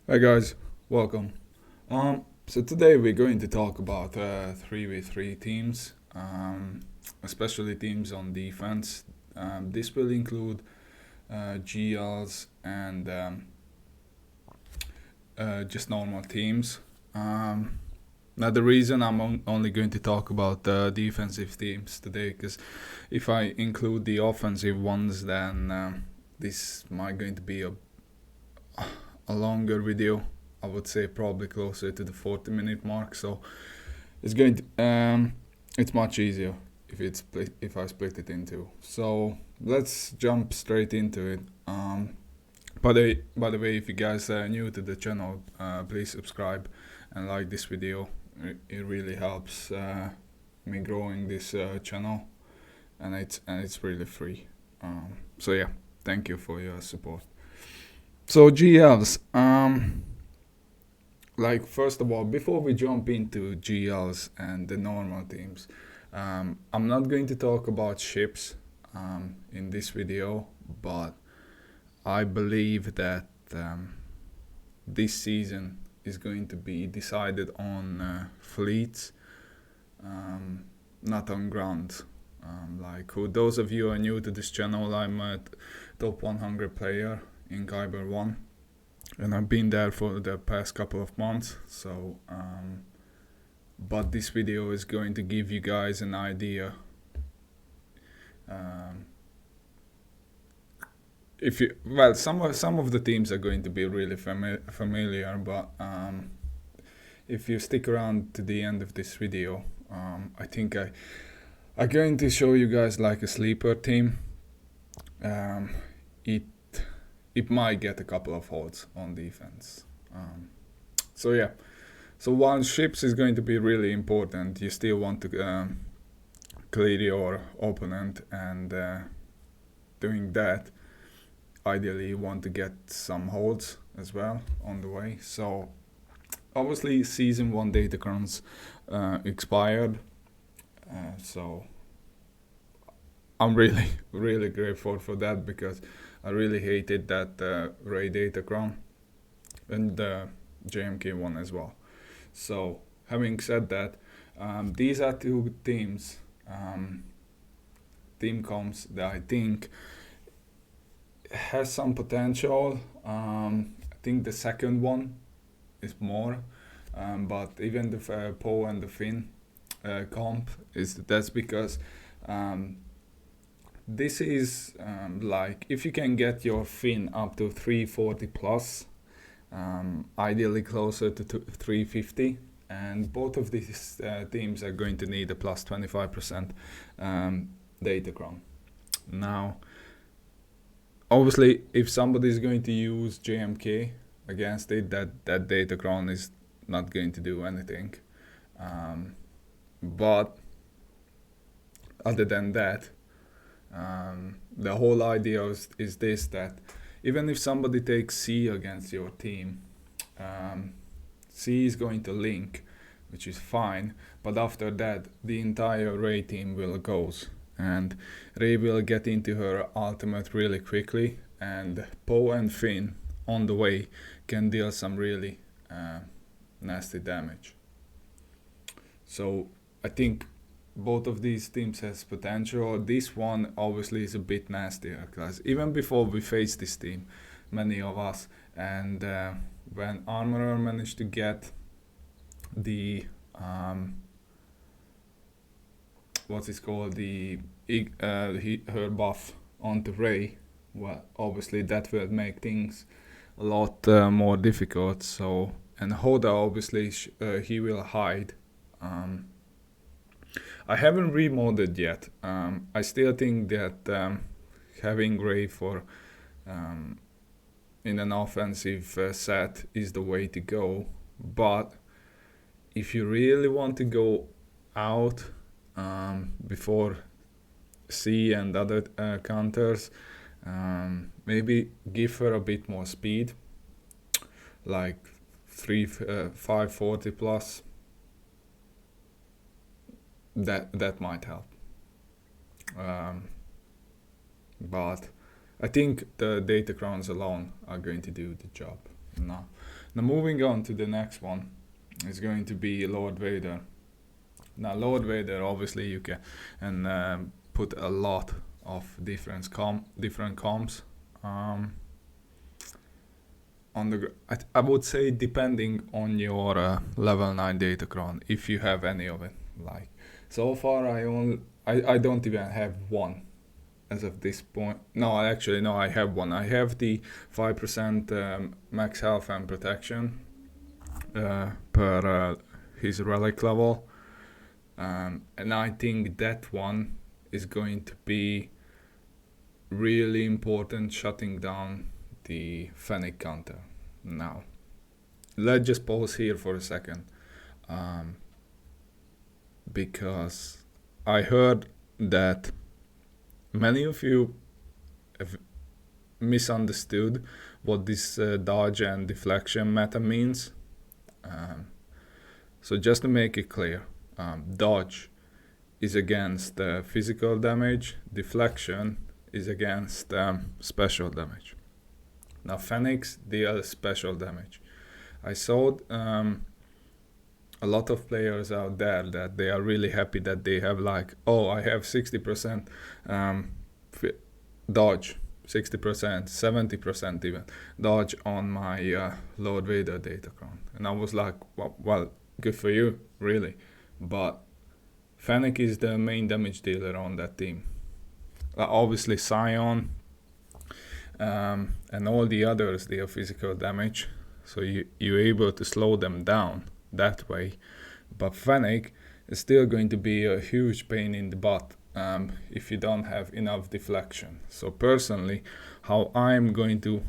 Hi guys, welcome. So today we're going to talk about 3v3 teams, especially teams on defense. This will include GLs and just normal teams. Now the reason I'm only going to talk about defensive teams today, because if I include the offensive ones, then this might going to be a longer video. I would say probably closer to the 40-minute mark, so it's going to it's much easier if I split it in two. So let's jump straight into it. By the way, if you guys are new to the channel, please subscribe and like this video. It really helps me growing this channel, and it's really free. So yeah, thank you for your support. So GLs, like first of all, before we jump into GLs and the normal teams, I'm not going to talk about ships in this video, but I believe that this season is going to be decided on fleets, not on ground. Like those of you who are new to this channel, I'm a top 100 player in Kyber 1, and I've been there for the past couple of months. So but this video is going to give you guys an idea. If you some of the teams are going to be really familiar, but if you stick around to the end of this video, I think I'm going to show you guys like a sleeper team. It might get a couple of holds on defense. So yeah, so while ships is going to be really important, you still want to clear your opponent, and doing that, ideally you want to get some holds as well on the way. So obviously season 1 datacrons expired, so I'm really grateful for that, because I really hated that Ray datacron and the JMK one as well. So having said that, these are two teams, team comps that I think has some potential. I think the second one is more, but even the Poe and the Finn comp that's because this is like if you can get your Finn up to 340 plus, ideally closer to 350, and both of these teams are going to need a plus 25% datacron. Now obviously if somebody is going to use JMK against it, that datacron is not going to do anything, but other than that, the whole idea is this, that even if somebody takes C against your team, C is going to link, which is fine, but after that the entire Ray team will goes, and Ray will get into her ultimate really quickly, and Poe and Finn on the way can deal some really nasty damage. So I think both of these teams has potential. This one obviously is a bit nastier, because even before we faced this team, many of us, and when Armorer managed to get the what's it called, her buff onto Ray, well obviously that will make things a lot more difficult. So, and Hoda obviously he will hide. I haven't remodded yet. I still think that having Ray for in an offensive set is the way to go. But if you really want to go out before C and other counters, maybe give her a bit more speed, like 540 plus. That might help, but I think the datacrons alone are going to do the job. Now moving on to the next one is going to be Lord Vader. Now Lord Vader, obviously you can and put a lot of different comps. I would say depending on your level 9 datacron, if you have any of it. Like so far I don't even have one as of this point. No, I have one. I have the 5% max health and protection per his relic level, and I think that one is going to be really important, shutting down the Fennec counter. Now let's just pause here for a second, because I heard that many of you have misunderstood what this dodge and deflection meta means. So just to make it clear, dodge is against physical damage, deflection is against special damage. Now Phoenix deals special damage. I saw a lot of players out there that they are really happy that they have like, oh, I have 60% dodge, 60%, 70% even dodge on my Lord Vader datacron. And I was like, well, good for you, really. But Fennec is the main damage dealer on that team. Obviously Scion and all the others, they have physical damage, so you're able to slow them down that way. But Fennec is still going to be a huge pain in the butt if you don't have enough deflection. So personally, how I'm going to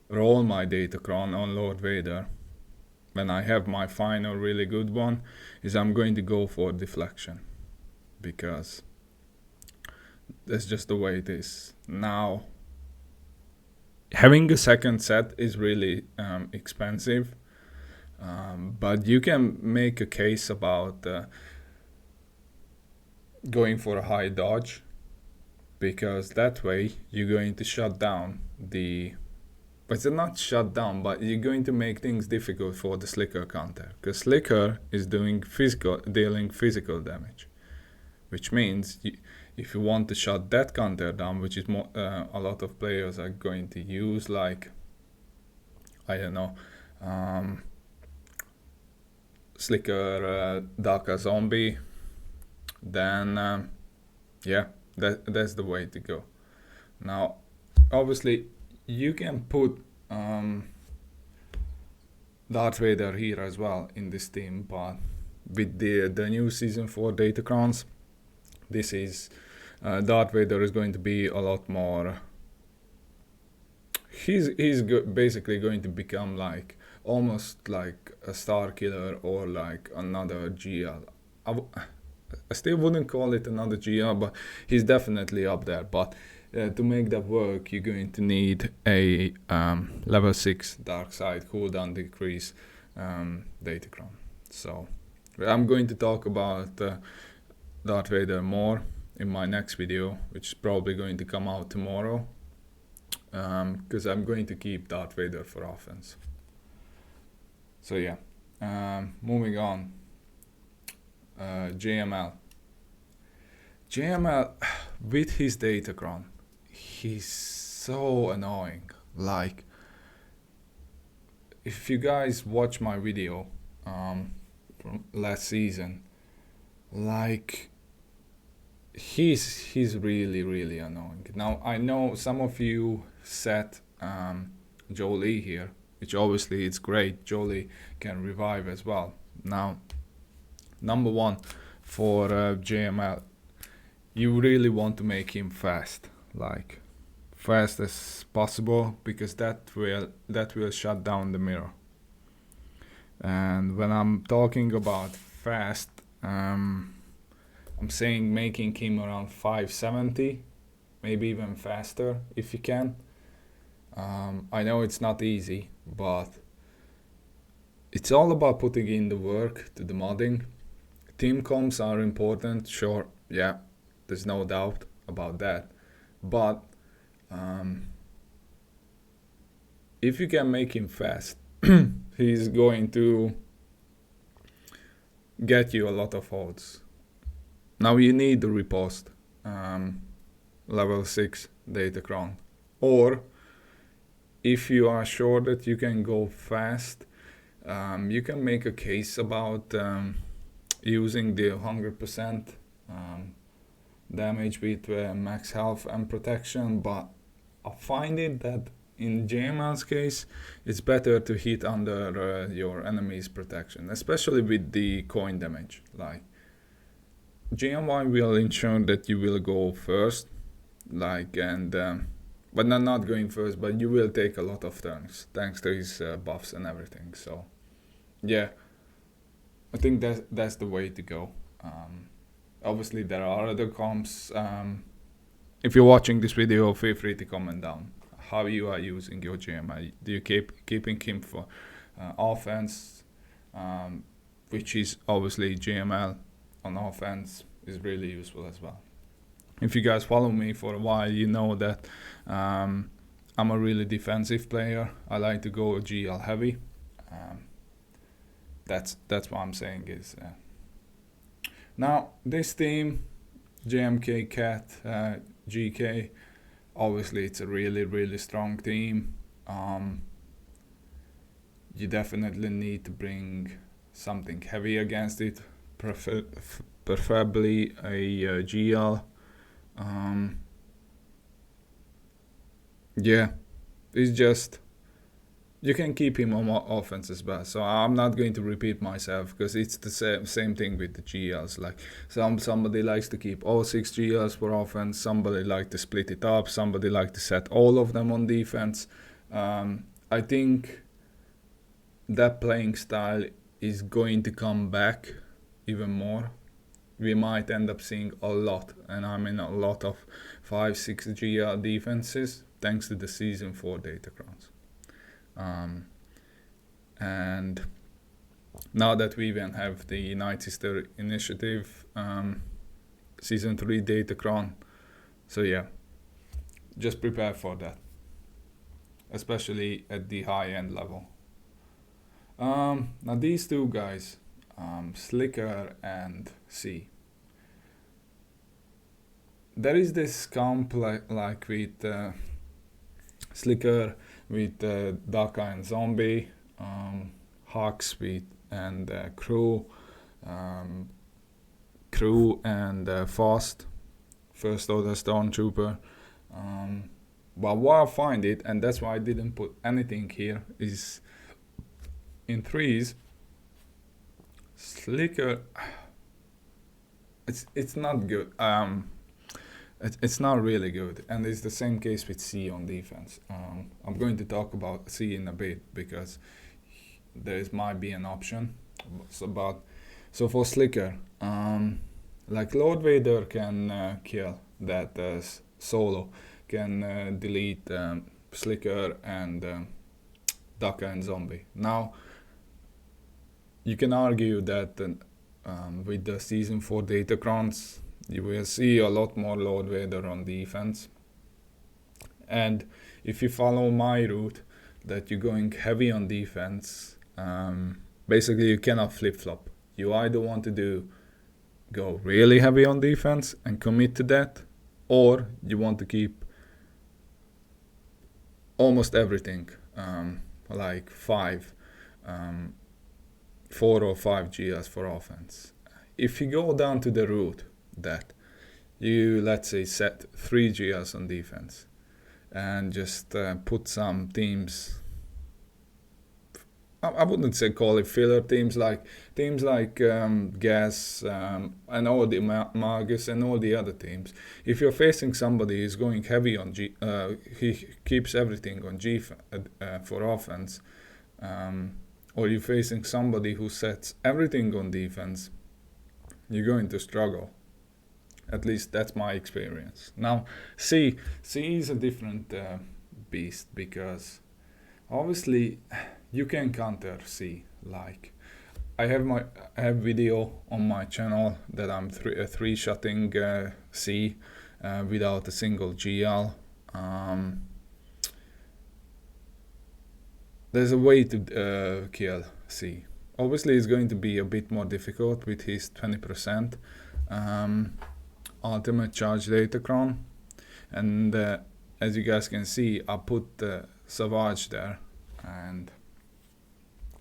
roll my datacron on Lord Vader when I have my final really good one is I'm going to go for deflection, because that's just the way it is. Now, having a second set is really expensive, but you can make a case about going for a high dodge, because that way you're going to shut down but it's not shut down, but you're going to make things difficult for the Slicker counter, because Slicker is dealing physical damage, which means if you want to shut that counter down, which is a lot of players are going to use, like, I don't know, Slicker Daka Zombie, then yeah, that's the way to go. Now, obviously, you can put Darth Vader here as well in this team, but with the new Season 4 datacrons, this is Darth Vader is going to be a lot more. He's basically going to become like almost like a Starkiller or like another GL. I still wouldn't call it another GL, but he's definitely up there. But to make that work, you're going to need a level 6 dark side cooldown decrease datacron. So I'm going to talk about Darth Vader more in my next video, which is probably going to come out tomorrow, because I'm going to keep Darth Vader for offense. So yeah, moving on. JML with his datacron, he's so annoying. Like, if you guys watch my video from last season, like, he's really annoying. Now I know some of you set Jolie here, which obviously it's great. Jolie can revive as well. Now, number one, for JML, you really want to make him fast, like fast as possible, because that will shut down the mirror. And when I'm talking about fast, I'm saying making him around 570, maybe even faster if you can. I know it's not easy, but it's all about putting in the work to the modding. Team comps are important, sure, yeah, there's no doubt about that. But if you can make him fast, he's going to get you a lot of odds. Now you need to repost level 6 Datacron, or if you are sure that you can go fast, you can make a case about using the 100% damage with max health and protection, but I find it that in JML's case, it's better to hit under your enemy's protection, especially with the coin damage. Like GMY will ensure that you will go first, like, and but not going first, but you will take a lot of turns thanks to his buffs and everything. So yeah, I think that's the way to go. Obviously there are other comps. If you're watching this video, feel free to comment down how you are using your GMI. Do you keeping him for offense, which is obviously GML on offense is really useful as well. If you guys follow me for a while, you know that I'm a really defensive player. I like to go GL heavy. That's what I'm saying is. Now this team, JMK, Cat, GK, obviously it's a really strong team. You definitely need to bring something heavy against it, preferably a GL. Yeah, it's just you can keep him on offense as well. So I'm not going to repeat myself because it's the same thing with the GLs. Like somebody likes to keep all 6 GLs for offense. Somebody like to split it up. Somebody like to set all of them on defense. I think that playing style is going to come back even more. We might end up seeing a lot, and I mean a lot of 5-6 GL defenses thanks to the season 4 Datacrons. And now that we even have the Night Sister initiative, season 3 Datacron, so yeah, just prepare for that, especially at the high end level. Now these two guys, SLKR and C. There is this comp like with SLKR with Daka and Zombie, Hawks with and Crew and Fast, First Order Stormtrooper. But what I find it, and that's why I didn't put anything here, is in threes, SLKR, it's not good. It's not really good, and it's the same case with C on defense. I'm going to talk about C in a bit because there might be an option. So for SLKR, like Lord Vader can kill that solo, can delete SLKR and Daka and Zombie. Now you can argue that with the season 4 Datacrons, you will see a lot more Lord Vader on defense. And if you follow my route, that you're going heavy on defense, basically you cannot flip-flop. You either want to go really heavy on defense and commit to that, or you want to keep almost everything, like 4 or 5 GLs for offense. If you go down to the route that you, let's say, set 3 GLs on defense and just put some teams, I wouldn't say call it filler teams like GAS and all the Malgus and all the other teams. If you're facing somebody who's going heavy on G, he keeps everything on G for offense, or you're facing somebody who sets everything on defense, you're going to struggle. At least that's my experience. Now, C is a different beast because obviously you can counter C. Like I have video on my channel that I'm three-shotting C without a single GL. there's a way to kill C. Obviously it's going to be a bit more difficult with his 20% ultimate charge datacron, and as you guys can see, I put the SWGOH there, and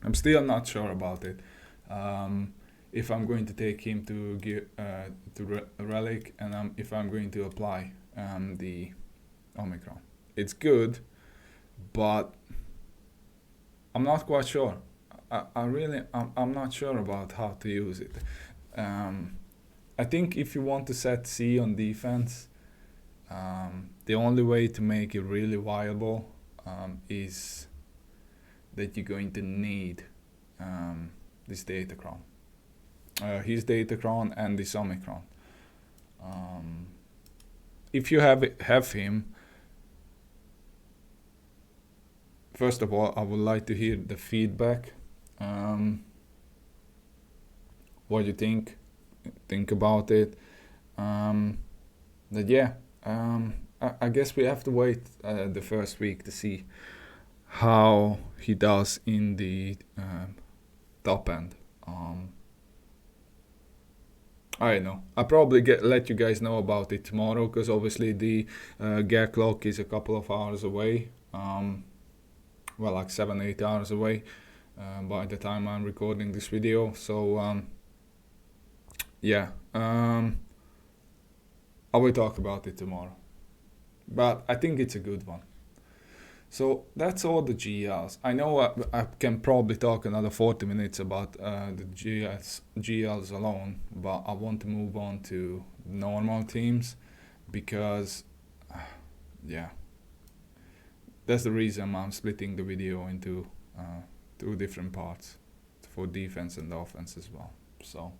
I'm still not sure about it. If I'm going to take him to relic, and if I'm going to apply the Omicron. It's good, but I'm not quite sure. I'm not sure about how to use it. I think if you want to set C on defense, the only way to make it really viable is that you're going to need this datacron, his datacron and this Omicron. If you have him, first of all, I would like to hear the feedback. What you think about it. But yeah, I guess we have to wait the first week to see how he does in the top end. I don't know. I'll probably let you guys know about it tomorrow, because obviously the GAC clock is a couple of hours away. Well, like 7-8 hours away by the time I'm recording this video. So yeah, I will talk about it tomorrow, but I think it's a good one. So that's all the GLs. I know I can probably talk another 40 minutes about the GLs alone, but I want to move on to normal teams, because yeah, that's the reason I'm splitting the video into 2 different parts, for defense and offense as well. So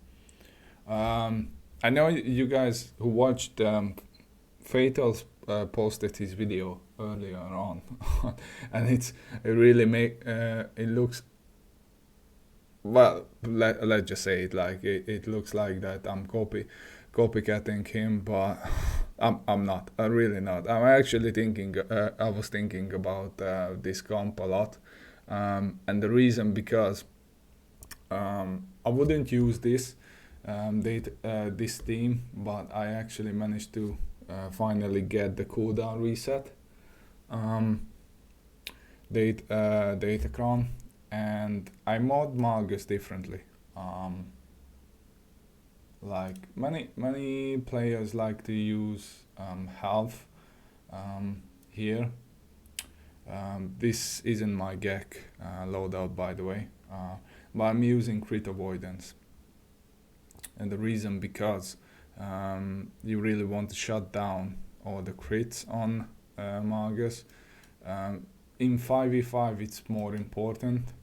I know you guys who watched Fatal's posted his video earlier on and it really it looks, well, let's just say it like it looks like that I'm copycatting him, but I'm not. I'm really not. I'm actually thinking, I was thinking about this comp a lot, and the reason because I wouldn't use this this team, but I actually managed to finally get the cooldown reset datacron, and I mod Malgus differently. Like many players like to use health here. This isn't my GAC loadout, by the way, but I'm using crit avoidance, and the reason because you really want to shut down all the crits on Malgus. In 5v5 it's more important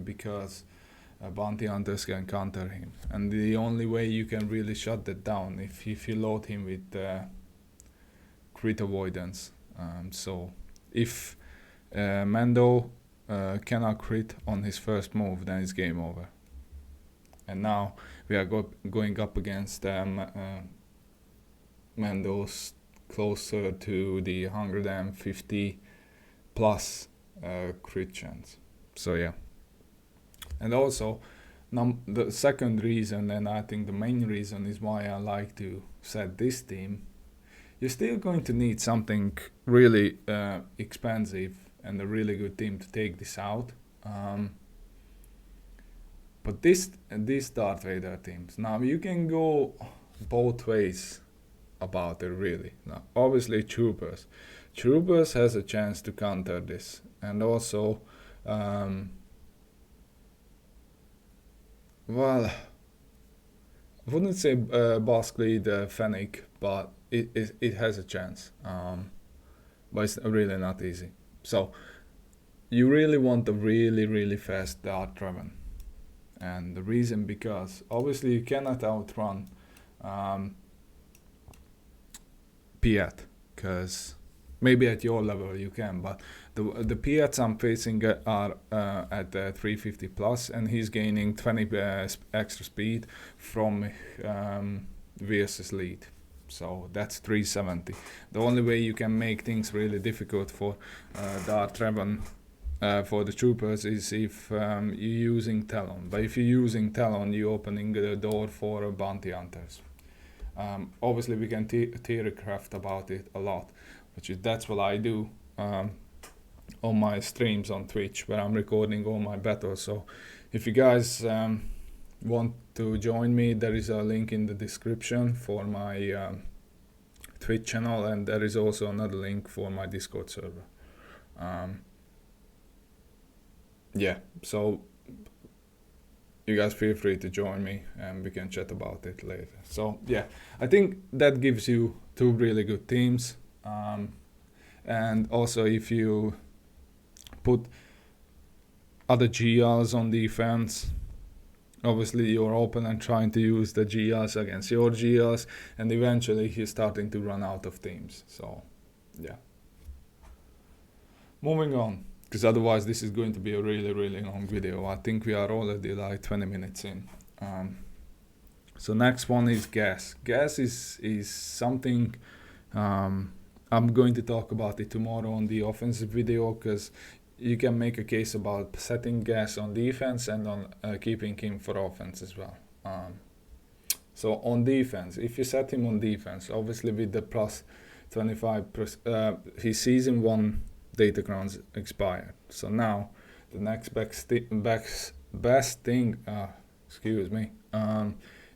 because bounty hunters can counter him, and the only way you can really shut that down if you load him with crit avoidance. So if Mando cannot crit on his first move, then it's game over. And now we are going up against Mando's closer to the 150 plus crit chance. So yeah. And also, the second reason, and I think the main reason, is why I like to set this team. You're still going to need something really expensive and a really good team to take this out. But these Darth Vader teams, now you can go both ways about it, really. Now, obviously, Troopers has a chance to counter this, and also, well, I wouldn't say Bosk lead Fennec, but it has a chance. But it's really not easy. So you really want a really fast Dart Revan. And the reason, because obviously you cannot outrun Piat, because maybe at your level you can, but the Piats I'm facing are at 350 plus, and he's gaining 20 extra speed from VS's lead. So that's 370. The only way you can make things really difficult for Dart Revan for the troopers is if you're using Talon. But if you're using Talon, you're opening the door for bounty hunters. Obviously, we can theorycraft about it a lot, that's what I do on my streams on Twitch, where I'm recording all my battles. So if you guys want to join me, there is a link in the description for my Twitch channel, and there is also another link for my Discord server. Yeah, so you guys feel free to join me and we can chat about it later. So yeah, I think that gives you two really good teams. And also if you put other GLs on defense, obviously you're open and trying to use the GLs against your GLs, and eventually he's starting to run out of teams. So yeah. Moving on, because otherwise this is going to be a really long video. I think we are already like 20 minutes in. So next one is gas. Gas is something I'm going to talk about it tomorrow on the offensive video, because you can make a case about setting gas on defense and on keeping him for offense as well. So on defense, if you set him on defense, obviously with the plus 25%, his season 1 data crowns expired. So now the next best thing,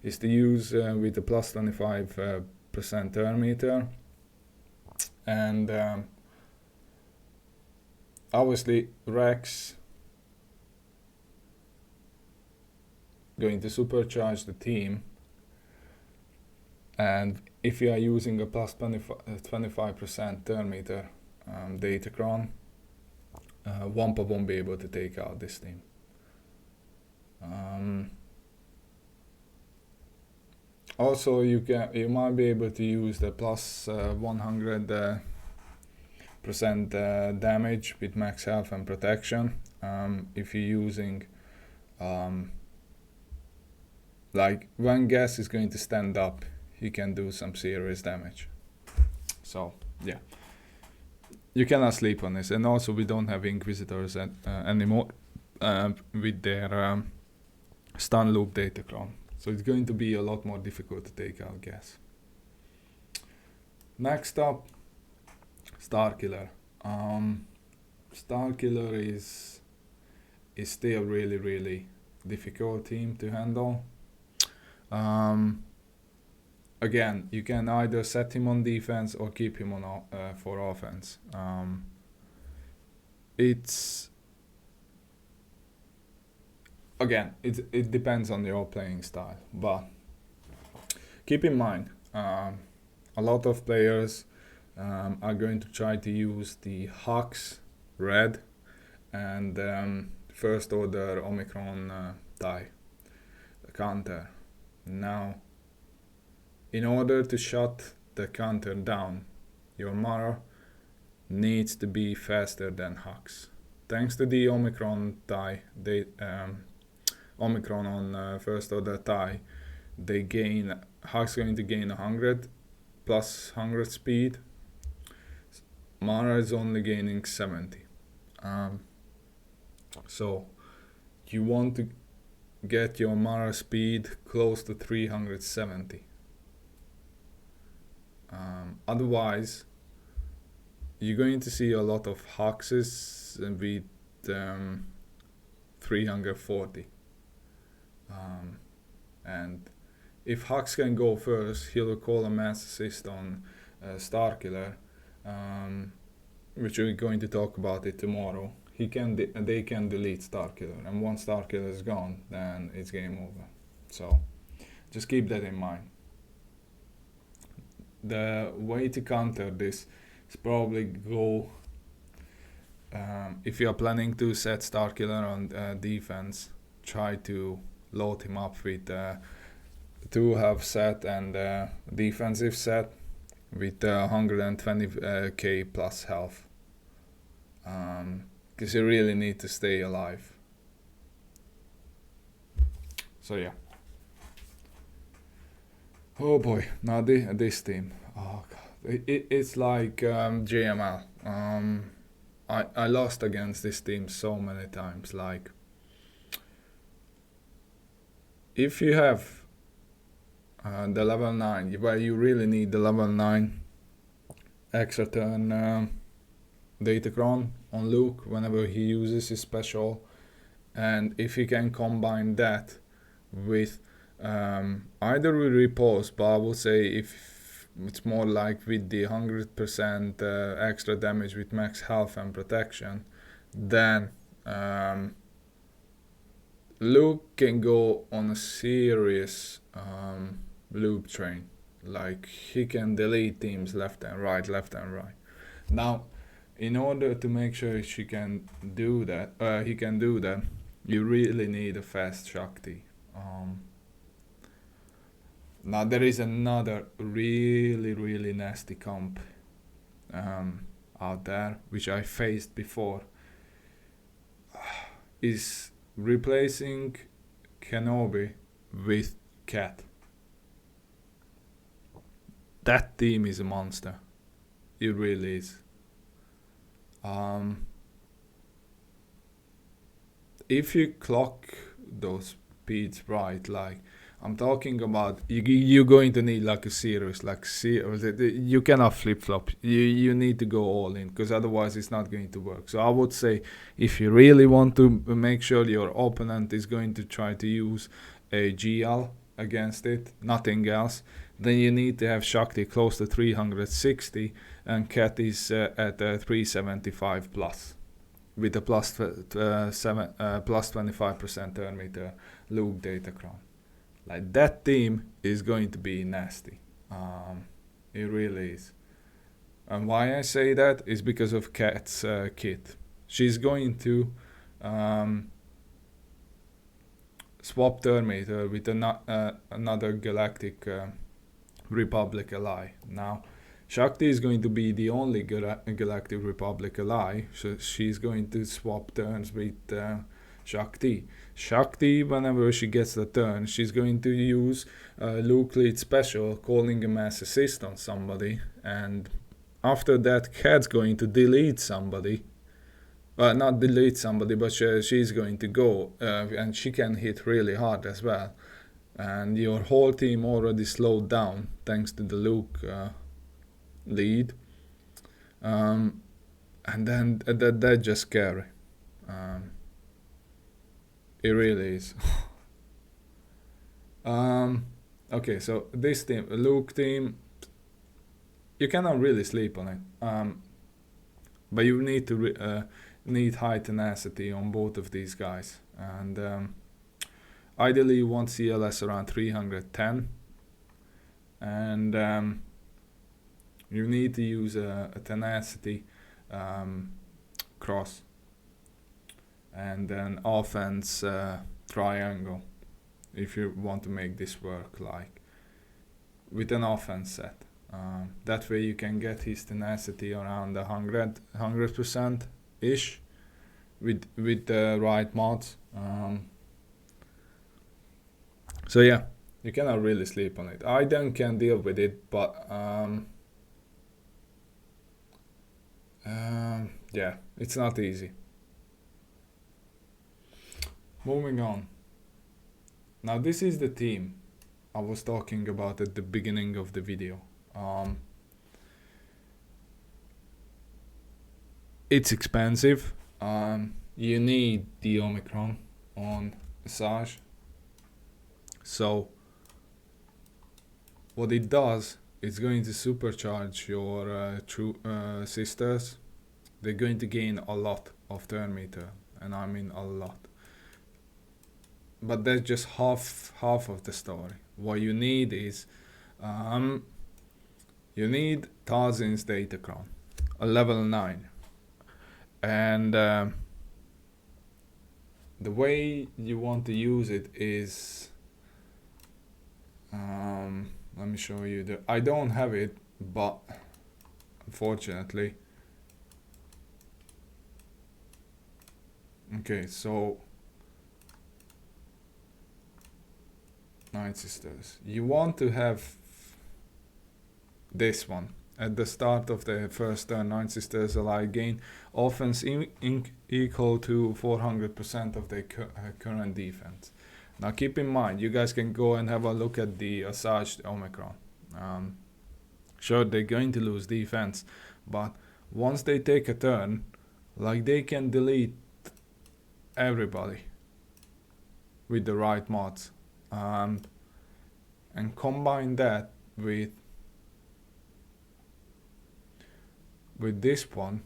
is to use with the plus 25% turn meter, and obviously Rex going to supercharge the team, and if you are using a plus 25% turn meter data crown, Wampa won't be able to take out this team. Also, you might be able to use the plus 100% damage with max health and protection. If you're using like when gas is going to stand up, he can do some serious damage. So yeah, you cannot sleep on this. And also we don't have Inquisitors anymore with their stun loop data crown. So it's going to be a lot more difficult to take out gas. Next up, Starkiller. Starkiller is still really difficult team to handle. Again, you can either set him on defense or keep him on for offense. It depends on your playing style, but keep in mind, a lot of players are going to try to use the Hux red and first order Omicron tie counter. Now, in order to shut the counter down, your Mara needs to be faster than Hux. Thanks to the Omicron tie, Omicron on first order tie, Hux going to gain 100 plus 100 speed. Mara is only gaining 70. So you want to get your Mara speed close to 370. Otherwise, you're going to see a lot of Huxes with 340. And if Hux can go first, he'll call a mass assist on Starkiller, which we're going to talk about it tomorrow. They can delete Starkiller, and once Starkiller is gone, then it's game over. So just keep that in mind. The way to counter this is probably go, if you are planning to set Starkiller on defense, try to load him up with 2 health set and defensive set with 120k plus health, because you really need to stay alive. So yeah. Oh boy, now this team. Oh god, it's like JML. I lost against this team so many times. Like, if you have the level 9, where you really need the level 9 extra turn Datacron on Luke whenever he uses his special, and if you can combine that with either with repose, but I would say if it's more like with the 100% extra damage with max health and protection, then Luke can go on a serious loop train. Like, he can delete teams left and right. Now, in order to make sure he can do that, you really need a fast Shakti. Now there is another really nasty comp out there, which I faced before, is replacing Kenobi with Cat. That team is a monster. It really is. If you clock those speeds right, like I'm talking about, you're going to need like a serious, you cannot flip flop. You need to go all in, because otherwise it's not going to work. So I would say, if you really want to make sure your opponent is going to try to use a GL against it, nothing else, then you need to have Shakti close to 360 and Cat is at 375 plus, with a plus 25% turn meter Luke Datacron. Like, that team is going to be nasty. It really is. And why I say that is because of Cat's kit. She's going to swap turn meter with another Galactic Republic ally. Now, Shakti is going to be the only Galactic Republic ally, so she's going to swap turns with Shakti. Shakti, whenever she gets the turn, she's going to use Luke lead special, calling a mass assist on somebody, and after that, Cat's going to delete somebody. Not delete somebody, but she's going to go, and she can hit really hard as well. And your whole team already slowed down thanks to the Luke lead. And then that's just scary. It really is. Okay, so this team, Luke team, you cannot really sleep on it. But you need to need high tenacity on both of these guys. And ideally you want CLS around 310. And you need to use a tenacity cross, and then offense triangle, if you want to make this work, like with an offense set. That way you can get his tenacity around 100% ish with the right mods. So yeah, you cannot really sleep on it. I then can deal with it, but yeah, it's not easy. Moving on. Now this is the team I was talking about at the beginning of the video. It's expensive. You need the Omicron on Asajj. So what it does, it's going to supercharge your true sisters. They're going to gain a lot of turn meter, and I mean a lot. But that's just half of the story. What you need is you need Talzin's Datacron, a level 9, and the way you want to use it is, let me show you. I don't have it, but unfortunately. Okay, so Night Sisters. You want to have this one at the start of the first turn, 9 Sisters ally gain offense equal to 400% of their current defense. Now keep in mind, you guys can go and have a look at the Asajj Omicron. Sure, they're going to lose defense, but once they take a turn, like, they can delete everybody with the right mods, and combine that with this one.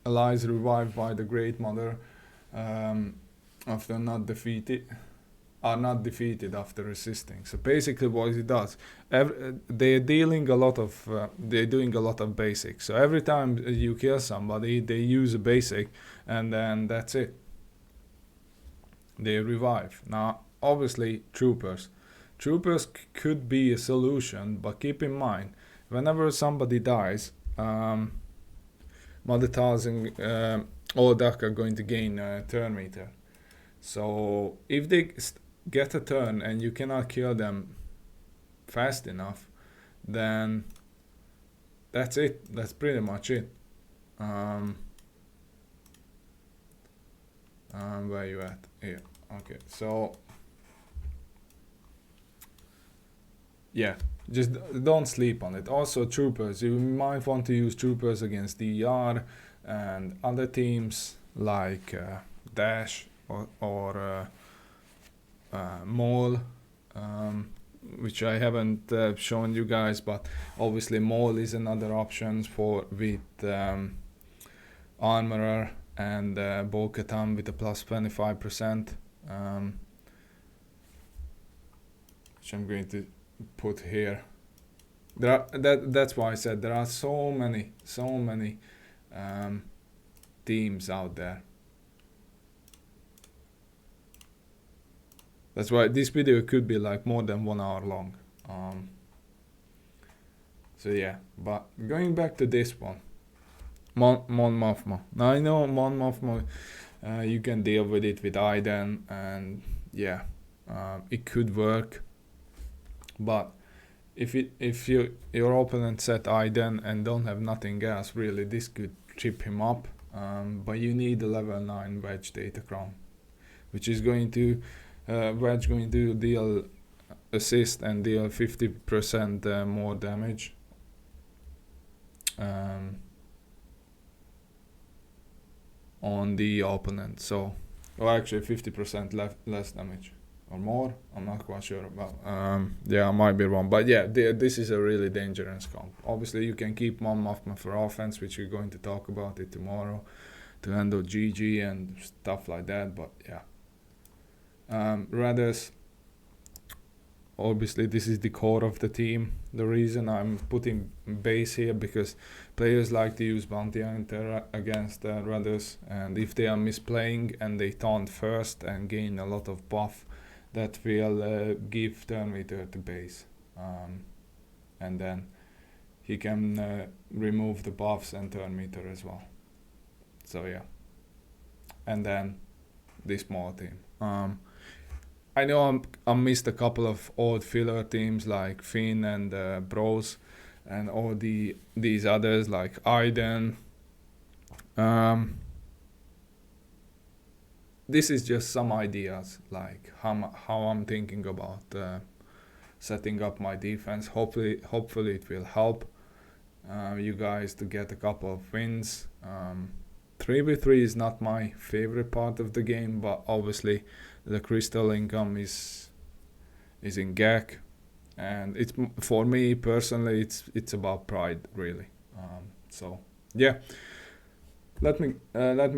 Allies revived by the Great Mother after not defeated, are not defeated after resisting. So basically what it does, they're doing a lot of basics. So every time you kill somebody, they use a basic, and then that's it. They revive. Now obviously troopers could be a solution, but keep in mind, whenever somebody dies, Mother Talzin or DAC are going to gain a turn meter. So if they get a turn and you cannot kill them fast enough, then that's it. That's pretty much it. Where you at? Here. Okay, so yeah, just don't sleep on it. Also troopers, you might want to use troopers against DR and other teams like Dash or Maul, which I haven't shown you guys, but obviously Maul is another option with Armorer and Bo-Katan with a plus 25%, which I'm going to put here. That's why I said there are so many teams out there. That's why this video could be like more than 1 hour long. So yeah, but going back to this one, Mon Mothma. Now I know Mon Mothma, you can deal with it with Iden, and yeah, it could work. But if your opponent set Iden and don't have nothing else, really, this could trip him up. But you need a level 9 Wedge Datacron, which is going to Wedge going to deal assist and deal 50% more damage. On the opponent, so, or actually 50% less damage or more. I'm not quite sure about. Yeah, I might be wrong, but yeah, this is a really dangerous comp. Obviously, you can keep Mon Mothma for offense, which we're going to talk about it tomorrow, to handle GG and stuff like that. But yeah, Raddus. Obviously, this is the core of the team. The reason I'm putting base here, because players like to use Bounty Hunter against Raddus, and if they are misplaying and they taunt first and gain a lot of buff, that will give turn meter to base, and then he can remove the buffs and turn meter as well. So yeah, and then this small team. I know I missed a couple of old filler teams like Finn and Bros, and all these others like Iden. This is just some ideas, like how I'm thinking about setting up my defense. Hopefully it will help you guys to get a couple of wins. 3v3 is not my favorite part of the game, but obviously the crystal income is in GAC, and it's, for me personally, it's about pride, really. So yeah, let me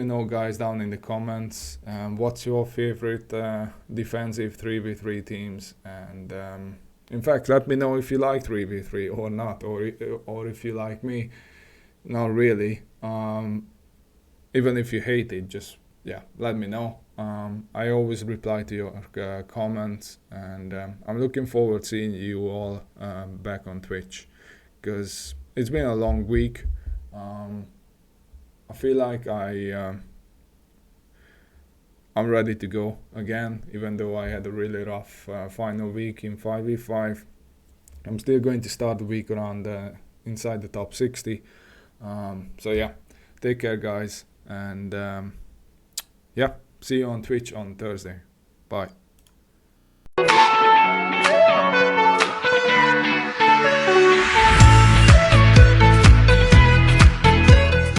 know, guys, down in the comments what's your favorite defensive 3v3 teams, and in fact, let me know if you like 3v3 or not, or if you like me. Not really. Even if you hate it, just yeah, let me know. I always reply to your comments, and I'm looking forward to seeing you all back on Twitch, because it's been a long week. I feel like I'm ready to go again, even though I had a really rough final week in 5v5. I'm still going to start the week around inside the top 60. So yeah, take care guys, and yeah, see you on Twitch on Thursday. Bye.